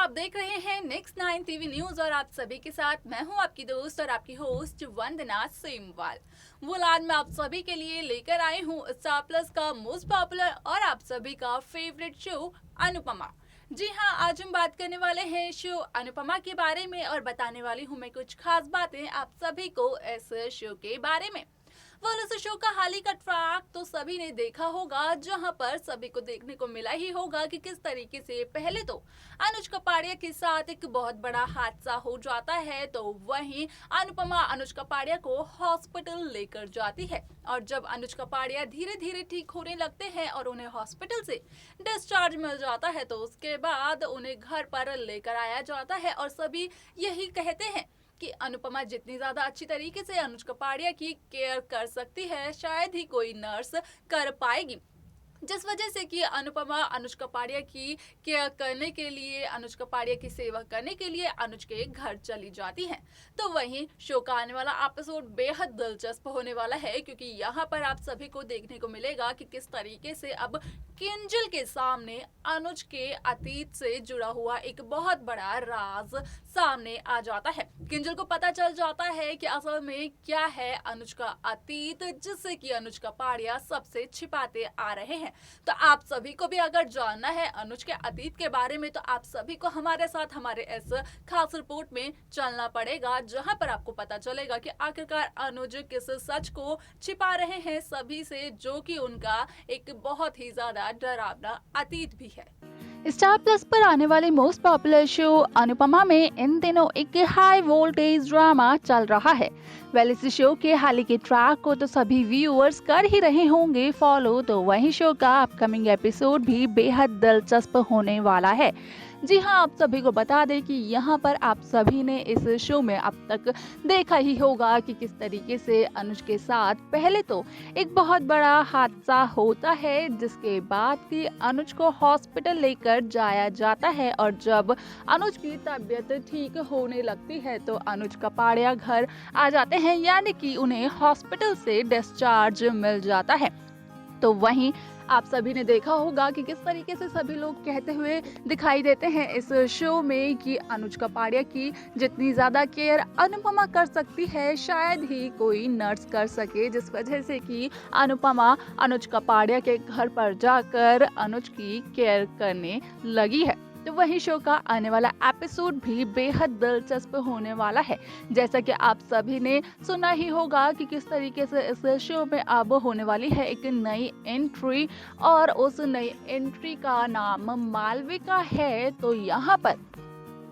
आप देख रहे हैं नेक्स्ट 9 टीवी न्यूज और आप सभी के साथ मैं हूं आपकी दोस्त और आपकी होस्ट वंदना सेमवाल। आज मैं आप सभी के लिए लेकर आई हूं स्टार प्लस का मोस्ट पॉपुलर और आप सभी का फेवरेट शो अनुपमा। जी हाँ, आज हम बात करने वाले हैं शो अनुपमा के बारे में और बताने वाली हूँ मैं कुछ खास बातें आप सभी को इस शो के बारे में। इस शो का हाल ही का ट्रैक तो सभी ने देखा होगा, जहां पर सभी को देखने को मिला ही होगा कि किस तरीके से पहले तो अनुज कपाड़िया के साथ एक बहुत बड़ा हादसा हो जाता है, तो वहीं अनुपमा अनुज कपाड़िया को हॉस्पिटल लेकर जाती है और जब अनुज कपाड़िया धीरे धीरे ठीक होने लगते हैं और उन्हें हॉस्पिटल से डिस्चार्ज मिल जाता है, तो उसके बाद उन्हें घर पर लेकर आया जाता है और सभी यही कहते हैं कि अनुपमा जितनी ज्यादा अच्छी तरीके से अनुज कपाड़िया की केयर कर सकती है, शायद ही कोई नर्स कर पाएगी। जिस वजह से कि अनुपमा अनुज कपाड़िया की केयर करने के लिए, अनुज कपाड़िया की सेवा करने के लिए अनुज के घर चली जाती है। तो वहीं शो का आने वाला एपिसोड बेहद दिलचस्प होने वाला है, क्योंकि यहाँ पर आप सभी को देखने को मिलेगा कि किस तरीके से अब किंजल के सामने अनुज के अतीत से जुड़ा हुआ एक बहुत बड़ा राज सामने आ जाता है। किंजल को पता चल जाता है कि असल में क्या है अनुज का अतीत, जिससे कि अनुज कपाड़िया सबसे छिपाते आ रहे हैं। तो आप सभी को भी अगर जानना है अनुज के अतीत के बारे में, तो आप सभी को हमारे साथ हमारे इस खास रिपोर्ट में चलना पड़ेगा, जहां पर आपको पता चलेगा कि आखिरकार अनुज किस सच को छिपा रहे हैं सभी से, जो कि उनका एक बहुत ही ज्यादा डरावना अतीत भी है। स्टार प्लस पर आने वाले मोस्ट पॉपुलर शो अनुपमा में इन दिनों एक हाई वोल्टेज ड्रामा चल रहा है। इस शो के हाल के ट्रैक को तो सभी व्यूअर्स कर ही रहे होंगे फॉलो, तो वही शो का अपकमिंग एपिसोड भी बेहद दिलचस्प होने वाला है। जी हाँ, आप सभी को बता दें कि यहाँ पर आप सभी ने इस शो में अब तक देखा ही होगा कि किस तरीके से अनुज के साथ पहले तो एक बहुत बड़ा हादसा होता है, जिसके बाद कि अनुज को हॉस्पिटल लेकर जाया जाता है और जब अनुज की तबीयत ठीक होने लगती है तो अनुज कपाड़िया घर आ जाते हैं, यानी कि उन्हें हॉस्पिटल से डिस्चार्ज मिल जाता है। तो वहीं आप सभी ने देखा होगा कि किस तरीके से सभी लोग कहते हुए दिखाई देते हैं इस शो में कि अनुज कपाड़िया की जितनी ज्यादा केयर अनुपमा कर सकती है, शायद ही कोई नर्स कर सके, जिस वजह से कि अनुपमा अनुज कपाड़िया के घर पर जाकर अनुज की केयर करने लगी है। तो वही शो का आने वाला एपिसोड भी बेहद दिलचस्प होने वाला है। जैसा कि आप सभी ने सुना ही होगा कि किस तरीके से इस शो में अब होने वाली है एक नई एंट्री और उस नई एंट्री का नाम मालविका है। तो यहाँ पर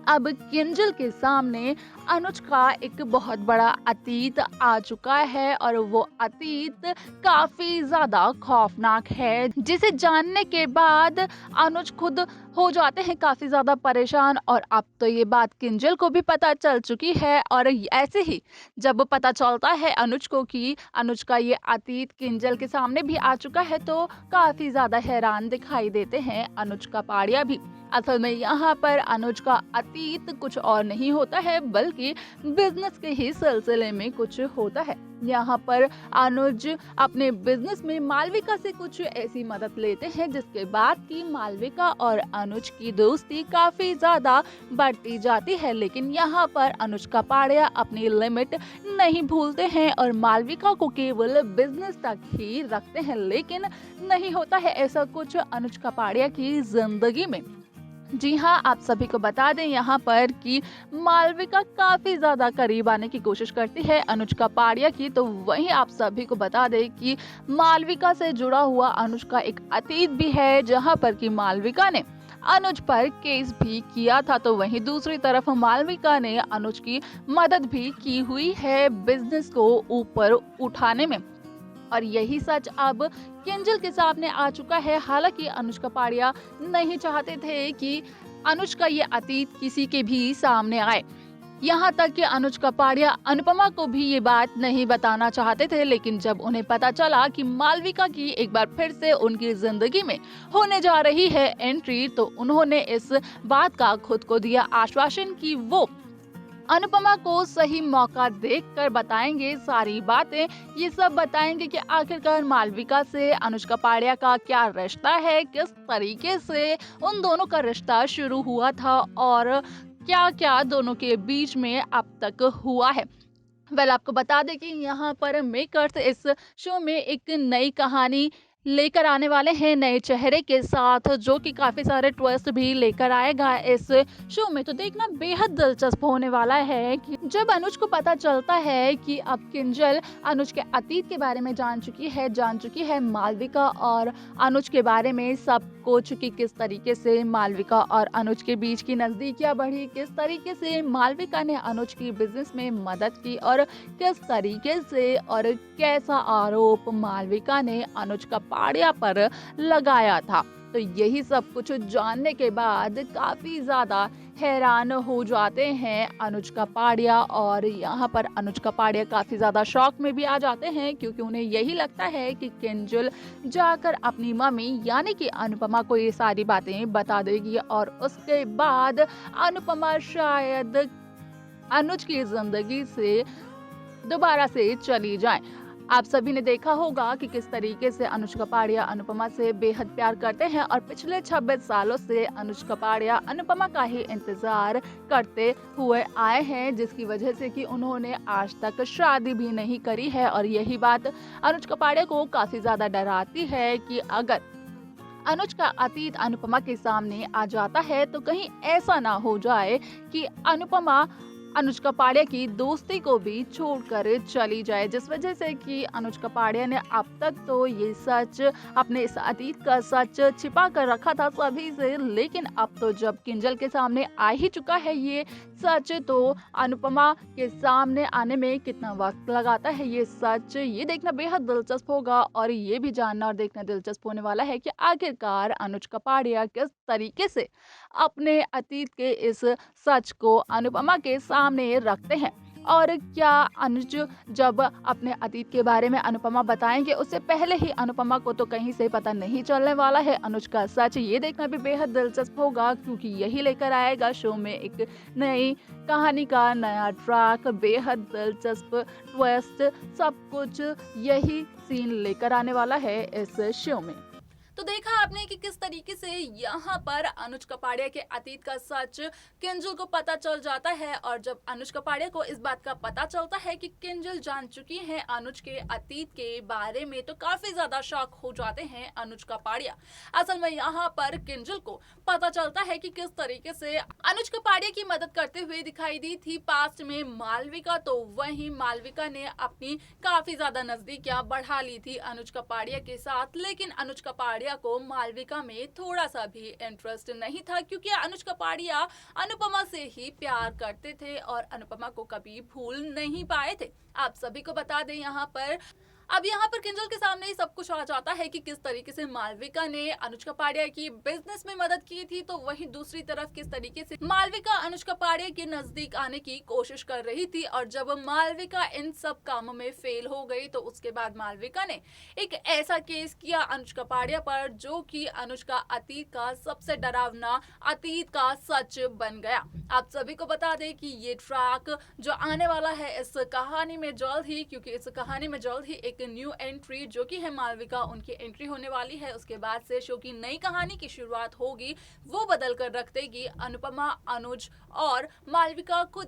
अब किंजल के सामने अनुज का एक बहुत बड़ा अतीत आ चुका है और वो अतीत काफी ज्यादा खौफनाक है, जिसे जानने के बाद अनुज खुद हो जाते हैं काफी ज्यादा परेशान। और अब तो ये बात किंजल को भी पता चल चुकी है और ऐसे ही जब पता चलता है अनुज को कि अनुज का ये अतीत किंजल के सामने भी आ चुका है, तो काफी ज्यादा हैरान दिखाई देते हैं अनुज कपाड़िया भी। असल में यहाँ पर अनुज का अतीत कुछ और नहीं होता है, बल्कि बिजनेस के ही सिलसिले में कुछ होता है। यहाँ पर अनुज अपने बिजनेस में मालविका से कुछ ऐसी मदद लेते हैं, जिसके बाद की मालविका और अनुज की दोस्ती काफी ज्यादा बढ़ती जाती है। लेकिन यहाँ पर अनुज कपाड़िया अपनी लिमिट नहीं भूलते हैं और मालविका को केवल बिजनेस तक ही रखते हैं। लेकिन नहीं होता है ऐसा कुछ अनुज कपाड़िया की जिंदगी में। जी हाँ, आप सभी को बता दें यहाँ पर कि मालविका काफी ज्यादा करीब आने की कोशिश करती है अनुज कपाड़िया की। तो वहीं आप सभी को बता दें कि मालविका से जुड़ा हुआ अनुज का एक अतीत भी है, जहाँ पर कि मालविका ने अनुज पर केस भी किया था। तो वहीं दूसरी तरफ मालविका ने अनुज की मदद भी की हुई है बिजनेस को ऊपर उठाने में, और यही सच अब किंजल के सामने आ चुका है। हालांकि अनुज कपाड़िया नहीं चाहते थे कि अनुज का ये अतीत किसी के भी सामने आए, यहाँ तक कि अनुज कपाड़िया अनुपमा को भी ये बात नहीं बताना चाहते थे। लेकिन जब उन्हें पता चला कि मालविका की एक बार फिर से उनकी जिंदगी में होने जा रही है एंट्री, तो उन्होंने इस बात का खुद को दिया आश्वासन कि वो अनुपमा को सही मौका देखकर बताएंगे सारी बातें। ये सब बताएंगे कि आखिरकार मालविका से अनुज कपाड़िया का क्या रिश्ता है, किस तरीके से उन दोनों का रिश्ता शुरू हुआ था और क्या क्या दोनों के बीच में अब तक हुआ है। आपको बता दें कि यहाँ पर मेकर्स इस शो में एक नई कहानी लेकर आने वाले हैं, नए चेहरे के साथ, जो कि काफ़ी सारे ट्विस्ट भी लेकर आएगा इस शो में। तो देखना बेहद दिलचस्प होने वाला है कि जब अनुज को पता चलता है कि अब किंजल अनुज के अतीत के बारे में जान चुकी है मालविका और अनुज के बारे में सब कुछ, कि किस तरीके से मालविका और अनुज के बीच की नज़दीकियाँ बढ़ी, किस तरीके से मालविका ने अनुज की बिजनेस में मदद की और किस तरीके से और कैसा आरोप मालविका ने अनुज कपाड़िया पर लगाया था। तो यही सब कुछ जानने के बाद काफी ज्यादा हैरान हो जाते हैं अनुज कपाड़िया, और यहाँ पर अनुज कपाड़िया काफी ज्यादा शॉक में भी आ जाते हैं, क्योंकि उन्हें यही लगता है कि किंजल जाकर अपनी मम्मी यानी कि अनुपमा को ये सारी बातें बता देगी और उसके बाद अनुपमा शायद अनुज की जिंदगी से दोबारा से चली जाए। आप सभी ने देखा होगा कि किस तरीके से अनुज कपाड़िया अनुपमा से बेहद प्यार करते हैं और पिछले 26 सालों से अनुज कपाड़िया अनुपमा का ही इंतजार करते हुए आए हैं, जिसकी वजह से कि उन्होंने आज तक शादी भी नहीं करी है। और यही बात अनुज कपाड़िया को काफी ज्यादा डराती है कि अगर अनुज का अतीत अनुपमा के सामने आ जाता है तो कहीं ऐसा ना हो जाए कि अनुपमा अनुज कपाड़िया की दोस्ती को भी छोड़कर चली जाए, जिस वजह से कि अनुज कपाड़िया ने अब तक तो ये सच, अपने इस अतीत का सच छिपा कर रखा था सभी से, लेकिन अब तो जब किंजल के सामने आ ही चुका है ये सच, तो अनुपमा के सामने आने में कितना वक्त लगाता है ये सच, ये देखना बेहद दिलचस्प होगा। और ये भी जानना और देखना दिलचस्प होने वाला है कि आखिरकार अनुज कपाड़िया किस तरीके से अपने अतीत के इस सच को अनुपमा के सामने रखते हैं, और क्या अनुज जब अपने अतीत के बारे में अनुपमा बताएंगे उससे पहले ही अनुपमा को तो कहीं से पता नहीं चलने वाला है अनुज का सच। ये देखना भी बेहद दिलचस्प होगा, क्योंकि यही लेकर आएगा शो में एक नई कहानी का नया ट्रैक, बेहद दिलचस्प ट्विस्ट, सब कुछ यही सीन लेकर आने वाला है इस शो में। तो देखा आपने कि किस तरीके से यहाँ पर अनुज कपाड़िया के अतीत का सच किंजल को पता चल जाता है, और जब अनुज कपाड़िया को इस बात का पता चलता है कि किंजल जान चुकी है अनुज के अतीत के बारे में, तो काफी ज्यादा शॉक हो जाते हैं अनुज कपाड़िया। असल में यहाँ पर किंजल को पता चलता है कि किस तरीके से अनुज कपाड़िया की मदद करते हुए दिखाई दी थी पास्ट में मालविका, तो वहीं मालविका ने अपनी काफी ज्यादा नजदीकियां बढ़ा ली थी अनुज कपाड़िया के साथ, लेकिन अनुज कपाड़िया को मालविका में थोड़ा सा भी इंटरेस्ट नहीं था, क्योंकि अनुज कपाड़िया अनुपमा से ही प्यार करते थे और अनुपमा को कभी भूल नहीं पाए थे। आप सभी को बता दें यहाँ पर अब यहाँ पर किंजल के सामने ही सब कुछ आ जाता है कि किस तरीके से मालविका ने अनुज कपाड़िया की बिजनेस में मदद की थी, तो वहीं दूसरी तरफ किस तरीके से मालविका अनुज कपाड़िया के नजदीक आने की कोशिश कर रही थी, और जब मालविका इन सब कामों में फेल हो गई तो उसके बाद मालविका ने एक ऐसा केस किया अनुज कपाड़िया पर, जो कि अनुज का अतीत का सबसे डरावना अतीत का सच बन गया। आप सभी को बता दें कि ये ट्रैक जो आने वाला है इस कहानी में जल्द ही, क्योंकि इस कहानी में जल्द ही एक न्यू एंट्री जो कि है मालविका, उनकी एंट्री होने वाली है। उसके बाद से शो की नई कहानी की शुरुआत होगी, वो बदल कर रख देगी अनुपमा, अनुज और मालविका को,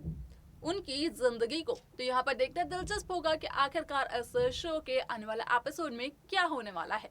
उनकी जिंदगी को। तो यहाँ पर देखना दिलचस्प होगा कि आखिरकार इस शो के आने वाले एपिसोड में क्या होने वाला है।